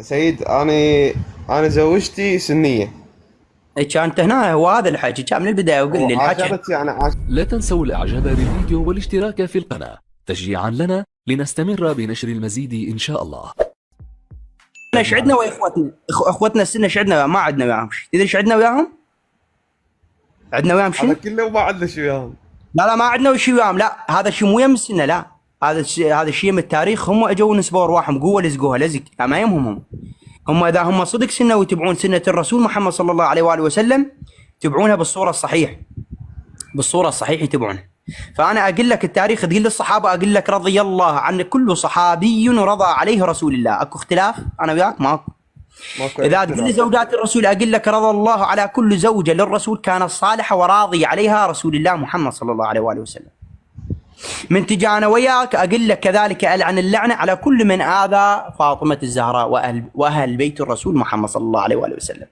سيد انا زوجتي سنيه. كانت هنا هو هذا الحكي كان من البدايه وقل لي الحكي. وعاشرتي لا تنسوا الاعجاب بالفيديو والاشتراك في القناة تشجيعا لنا لنستمر بنشر المزيد ان شاء الله. احنا شعدنا ويا اخوتنا اخوتنا السنه شعدنا ما عندنا وياهم شيء. تدري شعدنا وياهم؟ عندنا وياهم هذا شيء؟ كله وما عندنا شو وياهم. لا ما عندنا شيء وياهم. لا هذا شيء مو يم السنه. لا هذا شيء من التاريخ. هم اجوا نسبوا ارواحهم قوه لزقوها لزق. ما يهمهم هم اذا هم صدق سنه ويتبعون سنه الرسول محمد صلى الله عليه واله وسلم يتبعونها بالصوره الصحيح. بالصوره الصحيح يتبعونها. فانا اقول لك التاريخ تقول للصحابه اقول لك رضي الله عن كل صحابي رضى عليه رسول الله. اكو اختلاف انا وياك ماكو. اذا تقول لي زوجات الرسول اقول لك رضى الله على كل زوجه للرسول كانت صالحه وراضي عليها رسول الله محمد صلى الله عليه واله وسلم. من تجي انا وياك اقول لك كذلك العن اللعنه على كل من اذى فاطمه الزهراء واهل بيت الرسول محمد صلى الله عليه واله وسلم.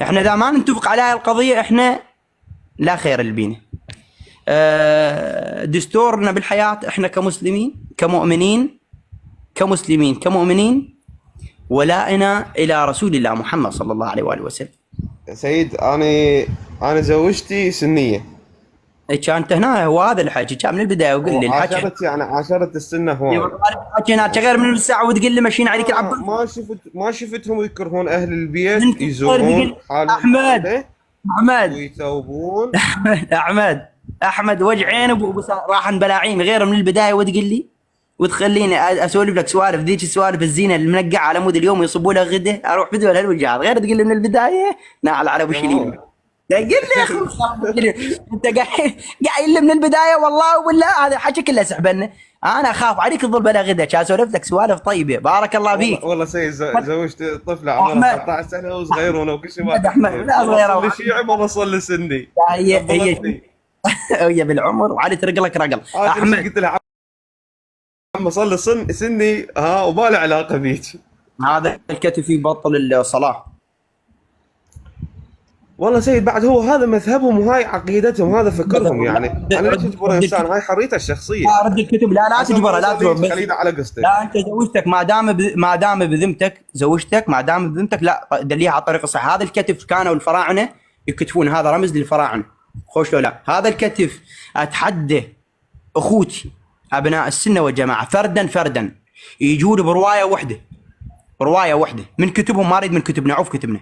احنا اذا ما نتفق على هاي القضيه احنا لا خير البينا. دستورنا بالحياه احنا كمسلمين كمؤمنين ولائنا الى رسول الله محمد صلى الله عليه واله وسلم. سيد انا زوجتي سنيه. كانت هنا هو هذا الحكي كان من البدايه وقل لي الحكي. عاشرت السنه هون. حكينا غير من الساعه وتقول لي ماشيين عليك العباس. ما شفتهم يكرهون اهل البيت يزورون حالهم احمد ويتوبون. احمد وجعين راح بلاعيم غير من البدايه وتقول لي وتخليني اسولف لك سوالف ذيك السوالف الزينه المنقعه على مود اليوم يصبوا لها غده اروح بدول هالوجه هذا غير تقول لي من البدايه نعل على ابو شليم. قل لي يا اخي انت قايل لي من البدايه والله ولا هذا حكي كله سحبنا. انا اخاف عليك تظل بلا غدا كان اسولف لك سوالف طيبه بارك الله فيك. والله سيد زوجت طفله عمرها 19 سنه وصغيرونه وكل شيء. احمد لا صغيره شيعي ما بصل سني. هي بالعمر وعلي ترق لك رقل. احمد قلت له عم صلي سني وما له علاقه بيك. هذا الكتف يبطل الصلاه. والله سيد بعد هو هذا مذهبهم وهاي عقيدتهم هذا فكرهم يعني. انا ليش اجبر انسان؟ هاي حريته الشخصيه. لا رد الكتب لا تجبره لا تجبره. خلينا على قصتك. لا انت زوجتك ما دام بذمتك زوجتك ما دام بذمتك لا دليها على الطريق الصحيح. هذا الكتف كانوا الفراعنه يكتفون هذا رمز للفراعنه. خوش لو لا هذا الكتف اتحدى اخوتي ابناء السنه والجماعه فردا يجون بروايه واحده من كتبهم. ما اريد من كتبنا عوف كتبنا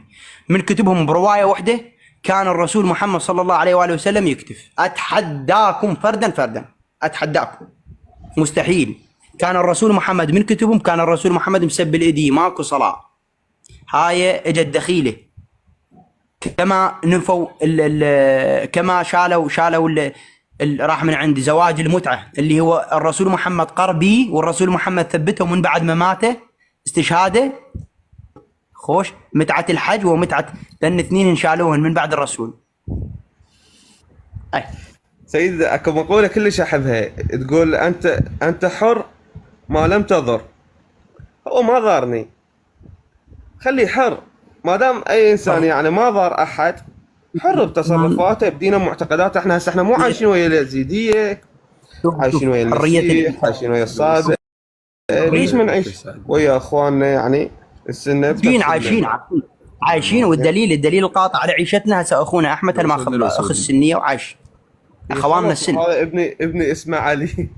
من كتبهم بروايه واحده كان الرسول محمد صلى الله عليه واله وسلم يكتف. اتحداكم فردا اتحداكم مستحيل. كان الرسول محمد من كتبهم كان الرسول محمد مسبل ايدي ماكو صلاه. هاي اجت دخيله كما نفوا كما شالوا راح من عند زواج المتعه اللي هو الرسول محمد قربي والرسول محمد ثبته من بعد ما ماته استشهاده. خوش متعه الحج ومتعه لان اثنين انشالوهن من بعد الرسول. اي سيد اكو مقوله كلش احبها تقول انت حر ما لم تضر. هو ما ضارني خليه حر ما دام اي انسان يعني ما ضار احد حر بتصرفاته بدينه معتقداته. احنا مو عايشين ويا اليزيديه عايشين ويا المسيح عايشين ويا الصابئ. ليش ما نعيش ويا اخواننا يعني السنه عايشين والدليل القاطع على عيشتنا هسه اخونا احمد ما اخذ اخ السنيه وعايش اخواننا السنه. هذا ابني اسمه علي.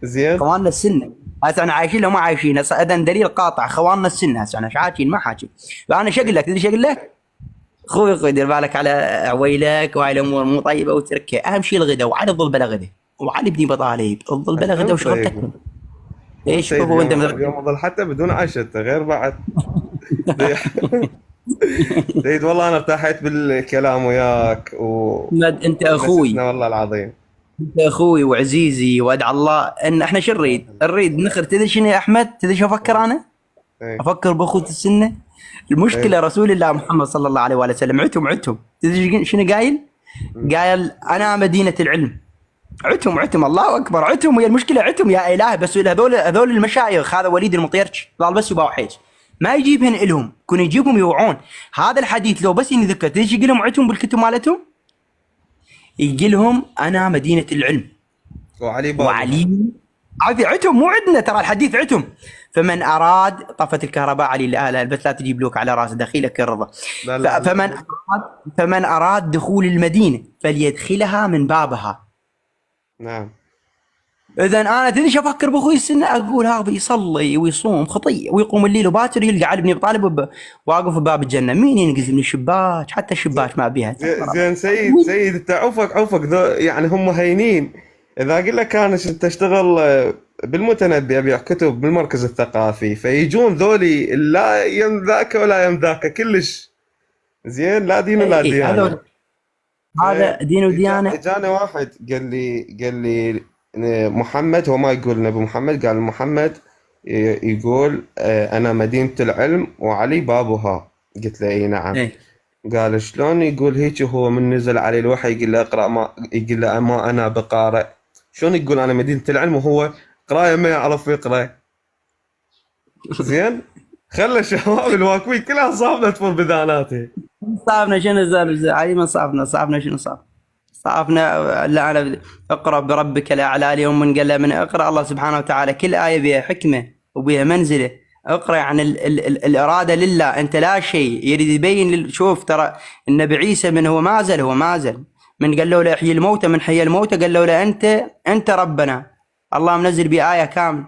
زين اخواننا السنه هسه انا عايشين لو ما عايشين هسه اذن دليل قاطع اخواننا السنه هسه انا حاكين ما حاكي. فانا شقل لك تدري شقل لك اخوي دير بالك على عويلك وهاي الامور مو طيبه وتركها. اهم شيء الغداء وعلي تظل بلا غداء وعلي ابني بطالب تظل بلا غداء وشغلتك ايش هو انت يوم اظل حتى بدون عشاء غير بعد. زيد والله انا ارتاحت بالكلام وياك انت اخوي والله العظيم انت اخوي وعزيزي وادعى الله ان احنا شو نريد نخر. تدري شنو يا احمد تدري شو افكر انا؟ افكر باخوة السنه. المشكله رسول الله محمد صلى الله عليه وآله وسلم عتم تدري شنو قايل انا مدينه العلم. عتم الله اكبر عتم. وهي المشكله عتم يا اله بس هذول المشايخ. هذا وليد المطيرش ضال بس يباوع حيج ما يجيبهن الهم كون يجيبهم يوعون. هذا الحديث لو بس ينذكر تدري يقول لهم عتم بالكتب مالتهم يقول لهم انا مدينه العلم وعلي عادي عتم مو عندنا ترى الحديث عتم. فمن اراد طفت الكهرباء علي الاهل بس لا تجيب لوك على راس دخيلك الرضا. لا لا لا. فمن اراد دخول المدينه فليدخلها من بابها. نعم. اذا انا تدري شو افكر باخوي السنه؟ اقول هذا بيصلي ويصوم خطيه ويقوم الليل وباكر يلقى علي بن ابي طالب واقف بباب الجنه، مين ينقز من الشباك؟ حتى الشباك ما بيها. زين سيد انت عوفك يعني هم هينين. اذا اقول لك انا تشتغل بالمتنبي ابيع كتب بالمركز الثقافي، فيجون ذولي لا يم ذاك ولا يم ذاك كلش. زين لا دين ولا ديانه. هذا دين وديانه. اجاني واحد قال لي محمد، هو ما يقول نبي محمد، قال محمد يقول انا مدينة العلم وعلي بابها. قلت له اي نعم. قال شلون يقول هيك؟ هو من نزل عليه الوحي يقول له اقرا، ما يقول له ما انا بقارئ. شلون يقول انا مدينة العلم وهو قرايه ما يعرف يقرا؟ زين خلى الشباب الواقفين كلها صابنا تفر بذاناته. صافنا شنو زال علي؟ ما صافنا شنو صافنا لا انا اقرا بربك الاعلى. اليوم من قال له من اقرا الله سبحانه وتعالى كل ايه بها حكمه وبها منزله. اقرا يعني الاراده لله، انت لا شيء. يريد يبين شوف ترى النبي عيسى من هو ما زال من قال له يحيي الموتى، من حي الموتى قال له انت ربنا. الله منزل بآية كامل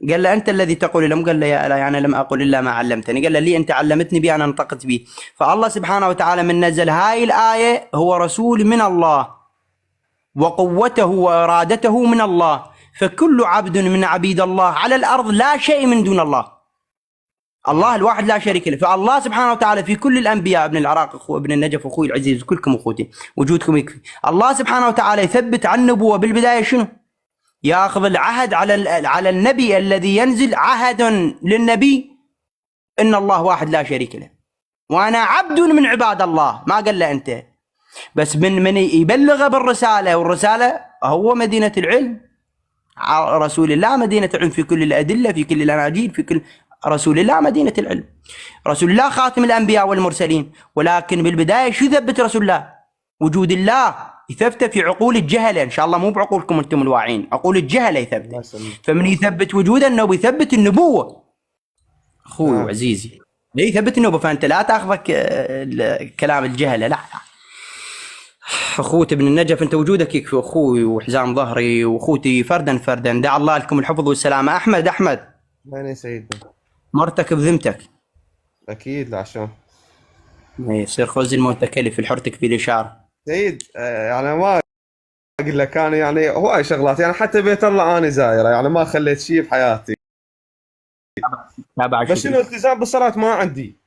قال له انت الذي تقول لهم، قال له يا اله انا لم اقل الا ما علمتني، قال له لي انت علمتني بي انا نطقت به. فالله سبحانه وتعالى من نزل هاي الايه هو رسول من الله وقوته وارادته من الله. فكل عبد من عبيد الله على الارض لا شيء من دون الله. الله الواحد لا شريك له. فالله سبحانه وتعالى في كل الانبياء، ابن العراق اخو ابن النجف اخوي العزيز كلكم اخوتي وجودكم يكفي. الله سبحانه وتعالى يثبت عن النبوه بالبدايه شنو؟ ياخذ العهد على النبي الذي ينزل عهد للنبي ان الله واحد لا شريك له وانا عبد من عباد الله. ما قال له انت بس من يبلغ بالرساله، والرساله هو مدينه العلم. رسول الله مدينه العلم في كل الادله، في كل الاناجيل، في كل رسول الله مدينه العلم. رسول الله خاتم الانبياء والمرسلين. ولكن بالبدايه شو يثبت رسول الله؟ وجود الله يثبت في عقول الجهله، ان شاء الله مو بعقولكم انتم الواعين، عقول الجهله يثبت. فمن يثبت وجود النبي يثبت النبوه اخوي وعزيزي، يثبت النبوه. فانت لا تاخذك كلام الجهله، لا اخوتي ابن النجف انت وجودك يكفي اخوي وحزام ظهري واخوتي فردا دع الله لكم الحفظ والسلامه. احمد وين يا سيدنا؟ مرتك بذمتك اكيد. لا شلون يصير خوز المتكلف الحرتك في الاشاره سيد. يعني ما اقول لك انا يعني هواي شغلات، يعني حتى بيت الله انا زايره، يعني ما خليت شيء بحياتي. بس انه التزام بالصلاه ما عندي،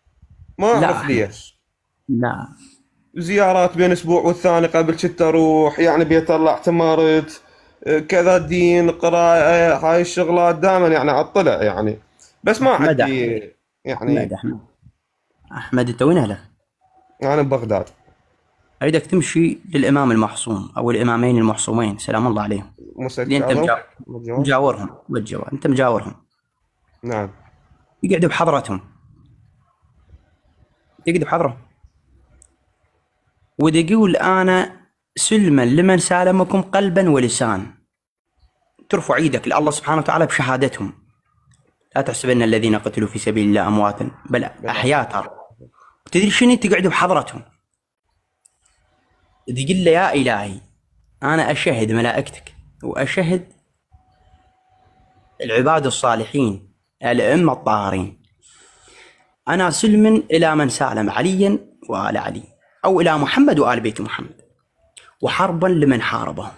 ما اعرف ليش. لا زيارات بين اسبوع والثاني قبل كنت اروح، يعني بيت الله اعتمرت كذا، دين قراءه، هاي الشغلات دائما يعني اطلع يعني، بس ما عندي يعني. احمد انت وين اهلك؟ انا ببغداد. اريدك تمشي للامام المحصوم او الامامين المحصومين سلام الله عليهم. انت مجاورهم بالجوار، انت مجاورهم. نعم. يقعدوا بحضرتهم، يقعدوا بحضرهم ويقول انا سلما لمن سالمكم قلبا ولسان. ترفع ايدك لله سبحانه وتعالى بشهادتهم. لا تحسبن الذين قتلوا في سبيل الله امواتا بل احياء. ترى تدري شنو؟ تقعدوا بحضرتهم تقول له يا الهي انا اشهد ملائكتك واشهد العباد الصالحين الائمه الطاهرين، انا سلم الى من سالم عليا وآل علي او الى محمد وآل بيت محمد، وحربا لمن حاربهم.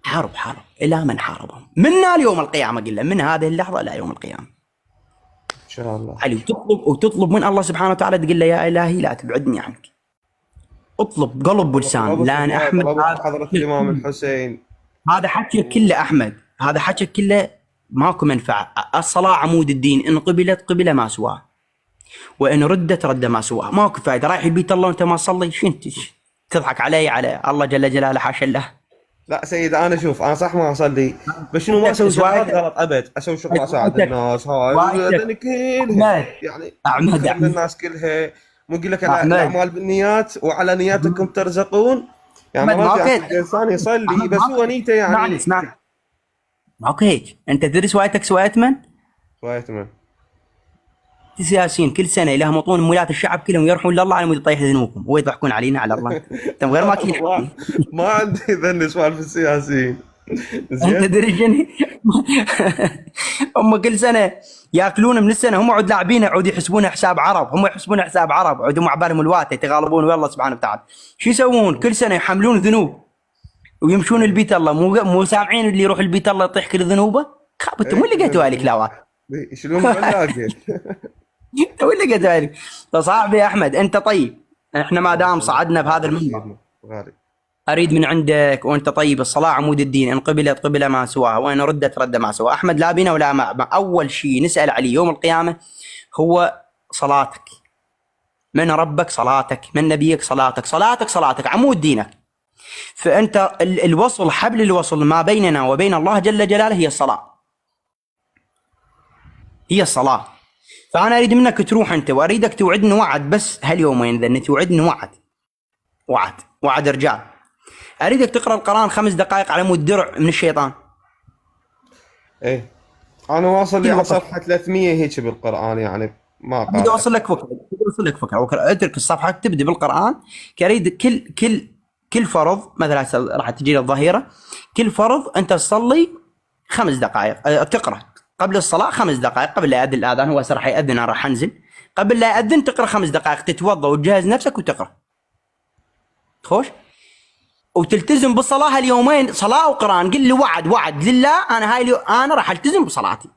حرب الى من حاربهم منا ليوم القيامه. قل من هذه اللحظه الى يوم القيامه ان شاء الله. علي وتطلب من الله سبحانه وتعالى تقول له يا الهي لا تبعدني عنك. اطلب قلب ولسان. لان احمد حضرة الامام الحسين هذا حكي كله احمد، هذا حكي كله ماكو منفعه. الصلاه عمود الدين، ان قبلت قبل ما سواه وان ردت رد ما سواه. ماكو فائده رايح البيت الله وانت ما تصلي. شو انت تضحك علي على الله جل جلاله؟ حاشا له. لا سيد انا شوف انا صح ما اصلي، بس شنو ما اسوي شغلات غلط ابد، اسوي شغل اساعد الناس هاي كلها يعني احمد الناس كلها. مو اقول لك الاعمال بالنيات وعلى نياتكم ترزقون. يعني ما في الانسان يصلي بس هو نيته يعني ماكو هيك. انت تدري سوايتك سوايت من؟ شوية من السياسيين كل سنه يلهمطون مولات الشعب كلهم يروحون لله على مود يطيح ذنوبهم ويضحكون علينا على الله. انت غير ماكين. ما عندي ذن سؤال في السياسيين. انت زين. تدري شنو؟ هم كل سنه ياكلون من السنه، هم عود لاعبين عود يحسبون حساب عرب، هم يحسبون حساب عرب، عودوا مع بالهم الوات يتغالبون والله سبحانه وتعالى. شو يسوون؟ كل سنه يحملون ذنوب ويمشون البيت الله، مو سامعين اللي يروح البيت الله يطيح كل ذنوبه. خابتهم وين لقيتوا هالك لاوات؟ يشيلون ولاقي. انت وين لقيتوا هالك؟ فصاحبي يا احمد انت طيب، احنا ما دام صعدنا بهذا المنبر غالي. اريد من عندك وانت طيب، الصلاه عمود الدين، ان قبلت قبل ما سواها وان ردت رد ما سواها. احمد لا بنا ولا مع اول شيء نسال عليه يوم القيامه هو صلاتك. من ربك صلاتك، من نبيك صلاتك، صلاتك عمود دينك. فانت الوصل، حبل الوصل ما بيننا وبين الله جل جلاله هي الصلاه، هي الصلاه. فانا اريد منك تروح انت واريدك توعدني وعد بس هاليومين ذا، توعدني وعد رجال. اريدك تقرا القران 5 دقائق على مود درع من الشيطان. ايه انا واصل لي على صفحه 300 هيك بالقران، يعني ما بدي اوصل لك فكره، اترك الصفحه تبدا بالقران. اريد كل فرض، مثلا راح تجي الظهيره، كل فرض انت تصلي 5 دقائق، تقرا قبل الصلاه 5 دقائق قبل لا يأذن الاذان. هو راح يأذن، انا راح انزل قبل لا يأذن تقرا 5 دقائق، تتوضا وتجهز نفسك وتقرا خوش، وتلتزم بالصلاه هاليومين، صلاه وقران. قل لي وعد لله انا انا راح التزم بصلاتي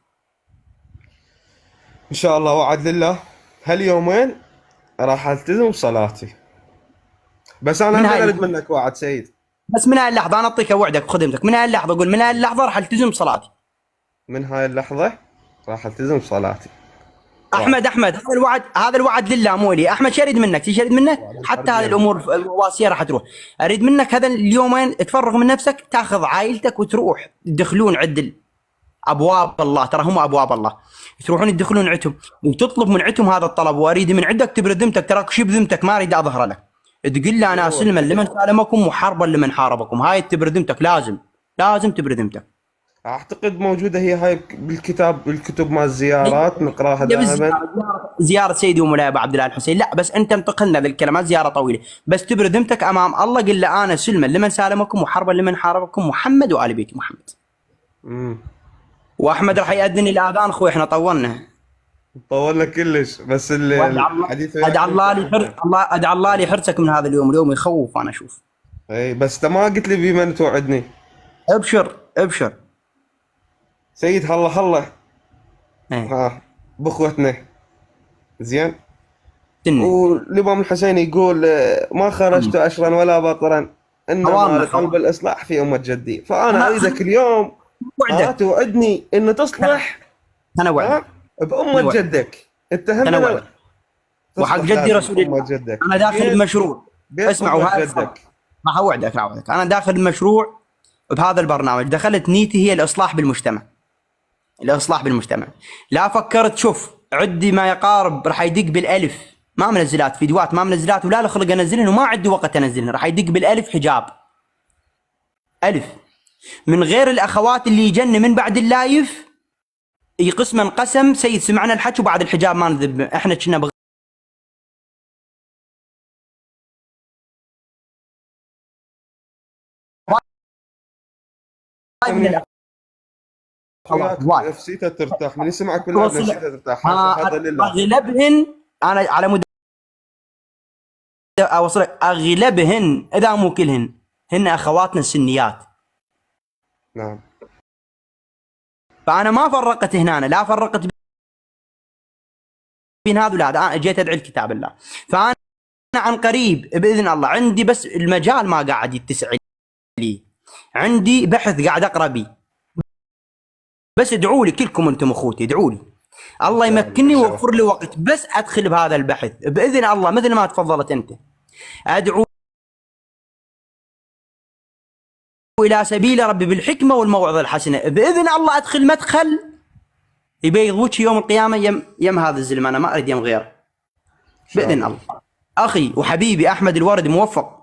ان شاء الله. وعد لله هاليومين راح التزم بصلاتي. بس انا اريد منك وعد سيد. بس من هاي اللحظه انا اعطيك وعدك بخدمتك، من هاي اللحظه اقول من هاي اللحظه راح التزم بصلاتي. من هاي اللحظه راح التزم بصلاتي. احمد هذا الوعد لله مو لي. احمد شريد منك حتى هذه الامور الواسيه راح تروح. اريد منك هذا اليومين تفرغ من نفسك، تاخذ عائلتك وتروح تدخلون عند ابواب الله، ترى هم ابواب الله، تروحون تدخلون عندهم وتطلب من عندهم هذا الطلب. واريد من عندك تبرد ذمتك، تراك شي بذمتك ما اريد اظهر لك، تقول لي انا سلما لمن سالمكم وحربا لمن حاربكم. هاي تبرد ذمتك، لازم تبرد ذمتك. اعتقد موجوده هي هاي بالكتب مال الزيارات نقراها دائما. زياره سيدي ومولاي ابو عبد الله الحسين. لا بس انت انتقلنا للكلمات زياره طويله، بس تبرد ذمتك امام الله. قل له انا سلما لمن سالمكم وحربا لمن حاربكم، محمد وال بيت محمد. واحمد راح يأذن الاذان اخوي، احنا طولنا كلش. بس الحديث ادعى الله لي حرصك من هذا اليوم يخوف. انا اشوف اي بس انت ما قلت لي بمن توعدني. ابشر سيد. هلا ها بخوتنا زين. والامام الحسين يقول ما خرجت اشرا ولا بطرا انما لقلب الاصلاح في امه جدي. فانا اريدك اليوم توعدني ان تصلح. انا وعدك بامه جدك. انت هم وحق جدي رسول الله. انا داخل بمشروع، اسمعوا هاي ما اوعدك انا داخل بمشروع بهذا البرنامج. دخلت نيتي هي الاصلاح بالمجتمع، لا فكرت شوف عدي ما يقارب راح يدق بالالف، ما منزلات فيديوهات، ما منزلات ولا لخلق انزلهن وما عندي وقت انزلهن. راح يدق بالالف حجاب الف، من غير الاخوات اللي يجن من بعد اللايف قسما قسم سيد سمعنا الحكي وبعد الحجاب ما نذب. احنا كنا نفسيته ترتاح من يسمعك كلها، نفسيته ترتاح. هذا لله. اغلبهن انا على مود اوصلك، اغلبهن اذا مو كلهن هن اخواتنا السنيات. نعم. فانا ما فرقت هنا، لا فرقت بين هذا ولا هذا، جيت ادعي الكتاب الله. فانا عن قريب باذن الله عندي، بس المجال ما قاعد يتسع لي، عندي بحث قاعد اقرا بيه. بس ادعوا لي كلكم انتم اخوتي، ادعوا لي الله يمكنني ويوفر لي وقت بس ادخل بهذا البحث باذن الله. مثل ما تفضلت انت، ادعو الى سبيل ربي بالحكمه والموعظه الحسنه. باذن الله ادخل مدخل يبيض وجهي يوم القيامه يم هذا الزلمه. انا ما اريد يم غيره باذن الله. اخي وحبيبي احمد الورد موفق